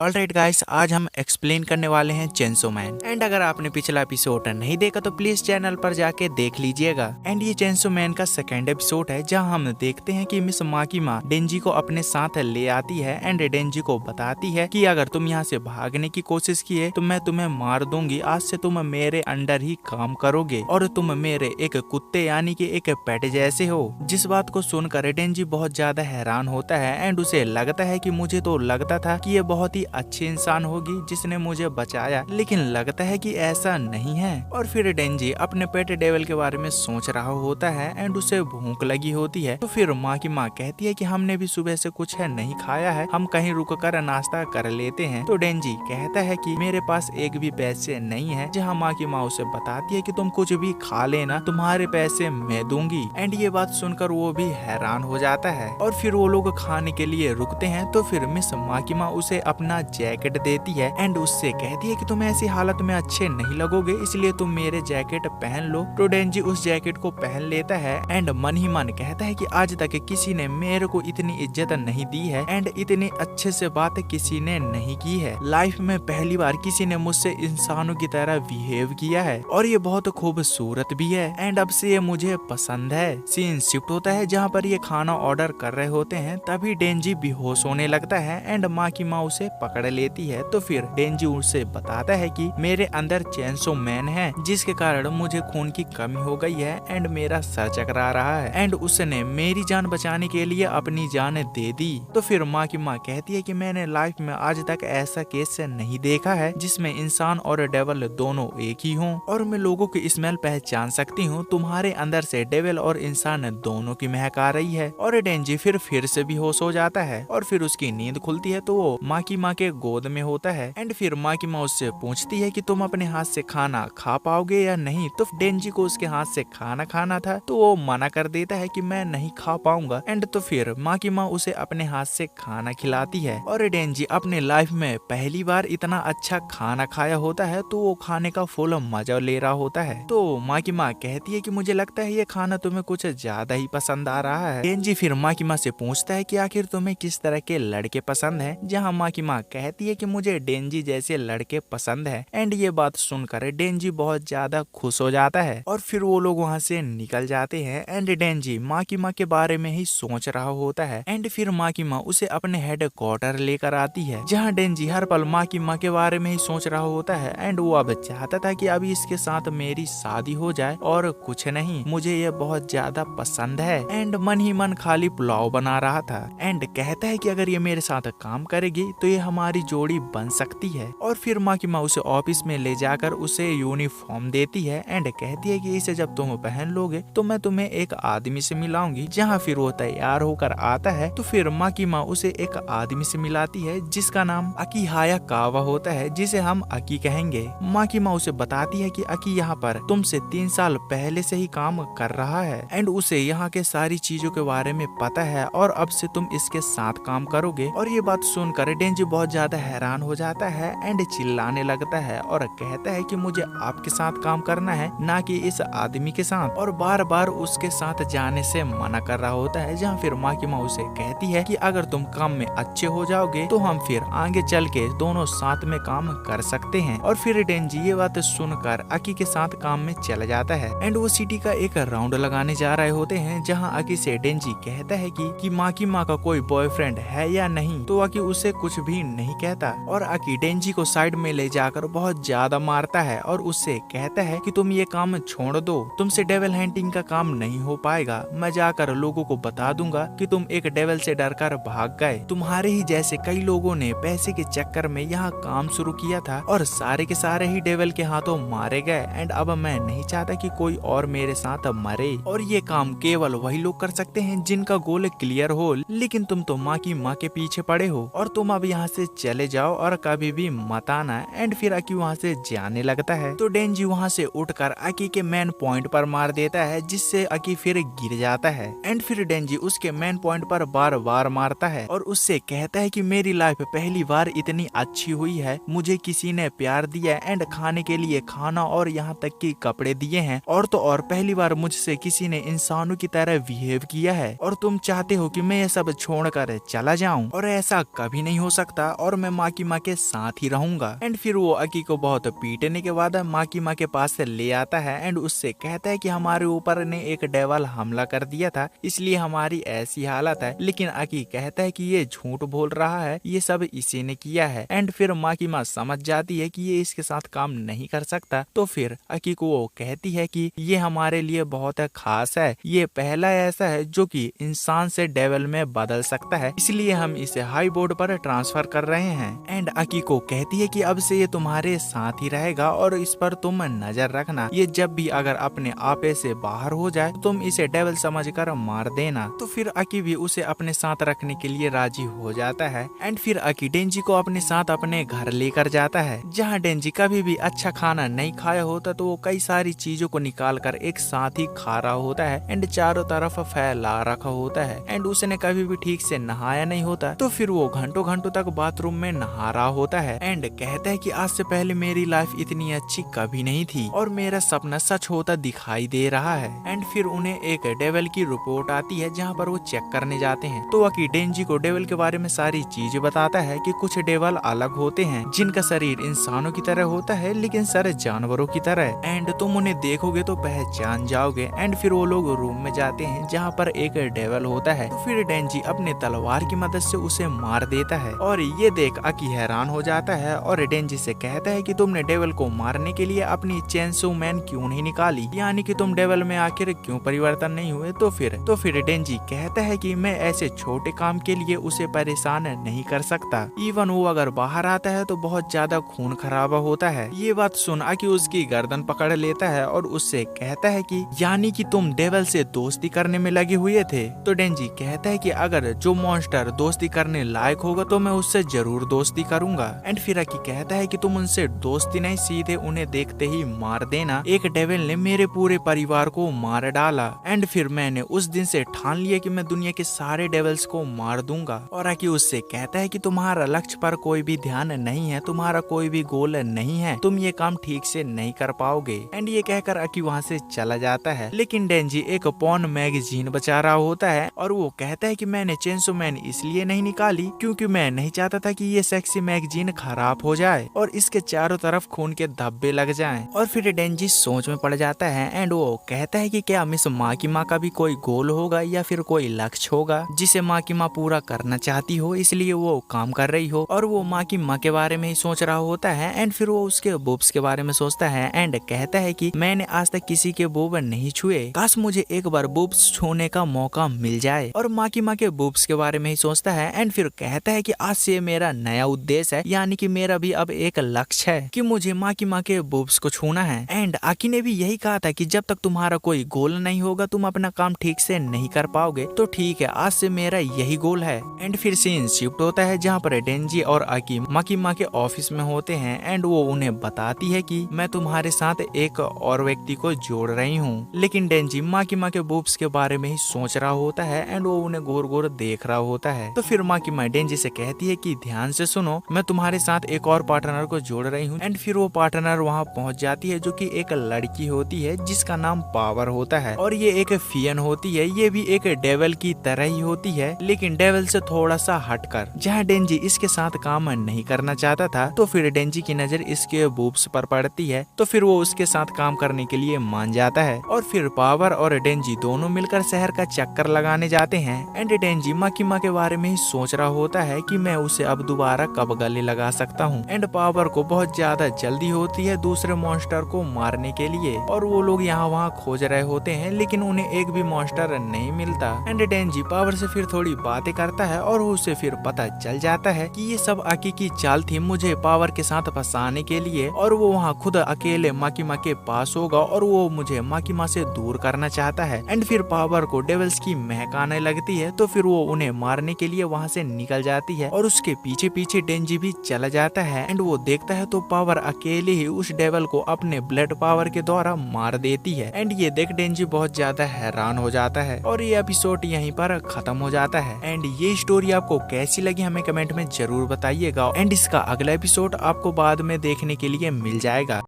Alright guys, आज हम explain करने वाले हैं चेंसो मैन। एंड अगर आपने पिछला एपिसोड नहीं देखा तो प्लीज चैनल पर जाके देख लीजिएगा। एंड ये चेंसो मैन का सेकेंड एपिसोड है, जहां हम देखते हैं कि मिस माकिमा डेंजी को अपने साथ ले आती है एंड डेंजी को बताती है कि अगर तुम यहाँ से भागने की कोशिश किए तो मैं तुम्हें मार दूंगी। आज से तुम मेरे अंडर ही काम करोगे और तुम मेरे एक कुत्ते यानी कि एक पेट जैसे हो। जिस बात को सुनकर डेंजी बहुत ज्यादा हैरान होता है एंड उसे लगता है कि मुझे तो लगता था कि ये बहुत ही अच्छी इंसान होगी जिसने मुझे बचाया, लेकिन लगता है कि ऐसा नहीं है। और फिर डेंजी अपने पेट डेविल के बारे में सोच रहा होता है एंड उसे भूख लगी होती है। तो फिर माँ की माँ कहती है कि हमने भी सुबह से कुछ है नहीं खाया है, हम कहीं रुक कर नाश्ता कर लेते हैं। तो डेंजी कहता है कि मेरे पास एक भी पैसे नहीं है। जहाँ माँ की माँ उसे बताती है कि तुम कुछ भी खा लेना, तुम्हारे पैसे मैं दूंगी। एंड ये बात सुनकर वो भी हैरान हो जाता है। और फिर वो लोग खाने के लिए रुकते हैं। तो फिर मिस माँ की माँ उसे अपना जैकेट देती है एंड उससे कहती है कि तुम ऐसी हालत में अच्छे नहीं लगोगे, इसलिए तुम मेरे जैकेट पहन लो। तो डेंजी उस जैकेट को पहन लेता है एंड मन ही मन कहता है कि आज तक किसी ने मेरे को इतनी इज्जत नहीं दी है एंड इतनी अच्छे से बात किसी ने नहीं की है। लाइफ में पहली बार किसी ने मुझसे इंसानों की तरह बिहेव किया है और ये बहुत खूबसूरत भी है एंड अब से ये मुझे पसंद है। सीन शिफ्ट होता है जहाँ पर ये खाना ऑर्डर कर रहे होते हैं। तभी डेंजी बेहोश होने लगता है एंड माँ की माँ उसे पकड़ लेती है। तो फिर डेंजी उसे बताता है कि मेरे अंदर चेंसो मैन है, जिसके कारण मुझे खून की कमी हो गई है एंड मेरा सर चकरा रहा है एंड उसने मेरी जान बचाने के लिए अपनी जान दे दी। तो फिर माँ की माँ कहती है कि मैंने लाइफ में आज तक ऐसा केस नहीं देखा है जिसमें इंसान और डेविल दोनों एक ही हों, और मैं लोगों की स्मेल पहचान सकती हूँ। तुम्हारे अंदर से डेविल और इंसान दोनों की महक आ रही है। और डेंजी फिर से बेहोश हो जाता है और फिर उसकी नींद खुलती है तो वो माँ की माँ के गोद में होता है। एंड फिर माँ की माँ उससे पूछती है कि तुम अपने हाथ से खाना खा पाओगे या नहीं। तो डेंजी को उसके हाथ से खाना खाना था तो वो मना कर देता है कि मैं नहीं खा पाऊंगा। एंड तो फिर माँ की माँ उसे अपने हाथ से खाना खिलाती है और डेंजी अपने लाइफ में पहली बार इतना अच्छा खाना खाया होता है तो वो खाने का फुल मजा ले रहा होता है। तो माँ की माँ कहती है कि मुझे लगता है ये खाना तुम्हें कुछ ज्यादा ही पसंद आ रहा है। डेंजी फिर माँ की माँ से पूछता है कि आखिर तुम्हें किस तरह के लड़के पसंद है। जहाँ माँ की माँ कहती है कि मुझे डेंजी जैसे लड़के पसंद है। एंड ये बात सुनकर डेंजी बहुत ज्यादा खुश हो जाता है और फिर वो लोग वहाँ से निकल जाते हैं। एंड डेंजी माँ की माँ के बारे में ही सोच रहा होता है। एंड फिर माँ की माँ उसे अपने हेड क्वार्टर लेकर आती है, जहाँ डेंजी हर पल माँ की माँ के बारे में ही सोच रहा होता है। एंड वो अब चाहता था कि अभी इसके साथ मेरी शादी हो जाए और कुछ नहीं, मुझे ये बहुत ज्यादा पसंद है। एंड मन ही मन खाली पुलाव बना रहा था एंड कहता है कि अगर ये मेरे साथ काम करेगी तो ये हमारी जोड़ी बन सकती है। और फिर माँ की माँ उसे ऑफिस में ले जाकर उसे यूनिफॉर्म देती है एंड कहती है कि इसे जब तुम पहन लोगे तो मैं तुम्हें एक आदमी से मिलाऊंगी। जहाँ फिर वो तैयार होकर आता है तो फिर माँ की माँ उसे एक आदमी से मिलाती है जिसका नाम अकीहाया कावा होता है, जिसे हम अकी कहेंगे। माँ की माँ उसे बताती है कि अकी यहाँ पर तुमसे 3 साल पहले से ही काम कर रहा है एंड उसे यहाँ के सारी चीजों के बारे में पता है और अब से तुम इसके साथ काम करोगे। और ये बात सुनकर डेंजी बहुत ज्यादा हैरान हो जाता है एंड चिल्लाने लगता है और कहता है कि मुझे आपके साथ काम करना है, ना कि इस आदमी के साथ। और बार बार उसके साथ जाने से मना कर रहा होता है। जहाँ फिर माँ की माँ उसे कहती है कि अगर तुम काम में अच्छे हो जाओगे तो हम फिर आगे चल के दोनों साथ में काम कर सकते हैं। और फिर डेंजी ये बात सुनकर अकी के साथ काम में चला जाता है एंड वो सिटी का एक राउंड लगाने जा रहे होते हैं। जहाँ अकी से डेंजी कहता है कि माँ की माँ का कोई बॉयफ्रेंड है या नहीं। तो अकी उसे कुछ भी नहीं कहता और अकी डेंजी को साइड में ले जाकर बहुत ज्यादा मारता है और उससे कहता है कि तुम ये काम छोड़ दो, तुमसे डेविल हंटिंग का काम नहीं हो पाएगा। मैं जाकर लोगों को बता दूंगा कि तुम एक डेविल से डरकर भाग गए। तुम्हारे ही जैसे कई लोगों ने पैसे के चक्कर में यहाँ काम शुरू किया था और सारे के सारे ही डेविल के हाथों मारे गए। एंड अब मैं नहीं चाहता कि कोई और मेरे साथ मरे, और ये काम केवल वही लोग कर सकते हैं जिनका गोल क्लियर हो। लेकिन तुम तो माँ की माँ के पीछे पड़े हो और तुम अब यहाँ से चले जाओ और कभी भी मत आना। एंड फिर अकी वहाँ से जाने लगता है तो डेंजी वहाँ से उठकर अकी के मेन पॉइंट पर मार देता है, जिससे अकी फिर गिर जाता है। एंड फिर डेंजी उसके मेन पॉइंट पर बार बार मारता है और उससे कहता है कि मेरी लाइफ पहली बार इतनी अच्छी हुई है, मुझे किसी ने प्यार दिया एंड खाने के लिए खाना और यहाँ तक कि कपड़े दिए हैं, और तो और पहली बार मुझसे किसी ने इंसानों की तरह बिहेव किया है। और तुम चाहते हो कि मैं ये सब छोड़कर चला जाऊं, और ऐसा कभी नहीं हो सकता। था और मैं माकिमा के साथ ही रहूंगा। एंड फिर वो अकी को बहुत पीटने के बाद माकिमा के पास से ले आता है एंड उससे कहता है कि हमारे ऊपर ने एक डेवल हमला कर दिया था, इसलिए हमारी ऐसी हालत है। लेकिन अकी कहता है कि ये झूठ बोल रहा है, ये सब इसी ने किया है। एंड फिर माकिमा समझ जाती है कि ये इसके साथ काम नहीं कर सकता, तो फिर अकी को वो कहती है कि ये हमारे लिए बहुत खास है, ये पहला ऐसा है जो कि इंसान से डेविल में बदल सकता है, इसलिए हम इसे हाई बोर्ड पर ट्रांसफर कर रहे हैं। एंड अकी को कहती है कि अब से ये तुम्हारे साथ ही रहेगा और इस पर तुम नजर रखना, ये जब भी अगर अपने आपे से बाहर हो जाए तो तुम इसे डेविल समझकर मार देना। तो फिर अकी भी उसे अपने साथ रखने के लिए राजी हो जाता है। एंड फिर अकी डेंजी को अपने साथ अपने घर लेकर जाता है, जहाँ डेंजी कभी भी अच्छा खाना नहीं खाया होता तो वो कई सारी चीजों को निकाल कर एक साथ ही खा रहा होता है एंड चारों तरफ फैला रखा होता है। एंड उसने कभी भी ठीक से नहाया नहीं होता, तो फिर वो घंटों घंटों तक बाथरूम में नहा रहा होता है एंड कहता है कि आज से पहले मेरी लाइफ इतनी अच्छी कभी नहीं थी और मेरा सपना सच होता दिखाई दे रहा है। एंड फिर उन्हें एक डेविल की रिपोर्ट आती है जहाँ पर वो चेक करने जाते हैं, तो अकी डेंजी को डेविल के बारे में सारी चीजें बताता है कि कुछ डेविल अलग होते हैं जिनका शरीर इंसानों की तरह होता है लेकिन सर जानवरों की तरह, एंड तुम उन्हें देखोगे तो पहचान जाओगे। एंड फिर वो लोग रूम में जाते हैं जहाँ पर एक डेविल होता है, तो फिर डेंजी अपने तलवार की मदद से उसे मार देता है और ये देख अकी हैरान हो जाता है और डेंजी से कहता है कि तुमने डेविल को मारने के लिए अपनी चेनसो मैन क्यों नहीं निकाली, यानी कि तुम डेविल में आखिर क्यों परिवर्तन नहीं हुए। तो फिर डेंजी कहता है कि मैं ऐसे छोटे काम के लिए उसे परेशान नहीं कर सकता, इवन वो अगर बाहर आता है तो बहुत ज्यादा खून खराबा होता है। ये बात सुन अकी उसकी गर्दन पकड़ लेता है और उससे कहता है कि यानी कि तुम डेविल से दोस्ती करने में लगे हुए थे। तो डेंजी कहता है कि अगर जो मॉन्स्टर दोस्ती करने लायक होगा तो मैं उससे जरूर दोस्ती करूंगा। एंड फिर अकी कहता है कि तुम उनसे दोस्ती नहीं, सीधे उन्हें देखते ही मार देना, एक डेविल ने मेरे पूरे परिवार को मार डाला एंड फिर मैंने उस दिन से ठान लिया कि मैं दुनिया के सारे डेविल्स को मार दूंगा। और अकी उससे कहता है कि तुम्हारा लक्ष्य पर कोई भी ध्यान नहीं है, तुम्हारा कोई भी गोल नहीं है, तुम ये काम ठीक से नहीं कर पाओगे। एंड ये कहकर अकी वहाँ से चला जाता है, लेकिन डेंजी एक पॉर्न मैगजीन बचा रहा होता है और वो कहता है कि मैंने चेनसो मैन इसलिए नहीं निकाली क्योंकि मैं नहीं चाहता था कि ये सेक्सी मैगजीन खराब हो जाए और इसके चारों तरफ खून के धब्बे लग जाएं। और फिर डेंजी सोच में पड़ जाता है एंड वो कहता है कि क्या मिस माकिमा का भी कोई गोल होगा या फिर कोई लक्ष्य होगा जिसे माकिमा पूरा करना चाहती हो, इसलिए वो काम कर रही हो। और वो माकिमा के बारे में ही सोच रहा होता है एंड फिर वो उसके बूब्स के बारे में सोचता है एंड कहता है कि मैंने आज तक किसी के बूब नहीं छुए, काश मुझे एक बार बूब्स छूने का मौका मिल जाए। और माकिमा के बूब्स के बारे में ही सोचता है एंड फिर कहता है कि आज से मेरा नया उद्देश्य है, यानी कि मेरा भी अब एक लक्ष्य है कि मुझे माकिमा के बूब्स को छूना है। एंड अकी ने भी यही कहा था कि जब तक तुम्हारा कोई गोल नहीं होगा तुम अपना काम ठीक से नहीं कर पाओगे, तो ठीक है आज से मेरा यही गोल है। एंड फिर सीन शिफ्ट होता है जहाँ पर डेंजी और अकी माकिमा के ऑफिस में होते हैं एंड वो उन्हें बताती है कि मैं तुम्हारे साथ एक और व्यक्ति को जोड़ रही हूँ। लेकिन डेंजी माकिमा के बूब्स के बारे में ही सोच रहा होता है एंड वो उन्हें गोर गोर देख रहा होता है। तो फिर माकिमा डेंजी से कहती है कि ध्यान से सुनो, मैं तुम्हारे साथ एक और पार्टनर को जोड़ रही हूँ। एंड फिर वो पार्टनर वहाँ पहुँच जाती है जो कि एक लड़की होती है जिसका नाम पावर होता है और ये एक फियन होती है, ये भी एक डेविल की तरह ही होती है लेकिन डेविल से थोड़ा सा हटकर। जहाँ डेंजी इसके साथ काम नहीं करना चाहता था, तो फिर डेंजी की नजर इसके बूब्स पर पड़ती है, तो फिर वो उसके साथ काम करने के लिए मान जाता है। और फिर पावर और डेंजी दोनों मिलकर शहर का चक्कर लगाने जाते हैं एंड डेंजी माकिमा के बारे में ही सोच रहा होता है कि मैं उसे अब दोबारा कब गले लगा सकता हूँ। एंड पावर को बहुत ज्यादा जल्दी होती है दूसरे मॉन्स्टर को मारने के लिए और वो लोग यहाँ वहाँ खोज रहे होते हैं लेकिन उन्हें एक भी मॉन्स्टर नहीं मिलता। एंड डेंजी पावर से फिर थोड़ी बातें करता है और उसे फिर पता चल जाता है कि ये सब अकी की चाल थी मुझे पावर के साथ फंसाने के लिए और वो वहाँ खुद अकेले माकिमा के पास होगा और वो मुझे माकिमा से दूर करना चाहता है। एंड फिर पावर को डेविल्स की महक आने लगती है, तो फिर वो उन्हें मारने के लिए वहाँ से निकल जाती है और उसके पीछे पीछे डेंजी भी चला जाता है। एंड वो देखता है तो पावर अकेले ही उस डेविल को अपने ब्लड पावर के द्वारा मार देती है। एंड ये देख डेंजी बहुत ज्यादा हैरान हो जाता है और ये एपिसोड यहीं पर खत्म हो जाता है। एंड ये स्टोरी आपको कैसी लगी हमें कमेंट में जरूर बताइएगा एंड इसका अगला एपिसोड आपको बाद में देखने के लिए मिल जाएगा।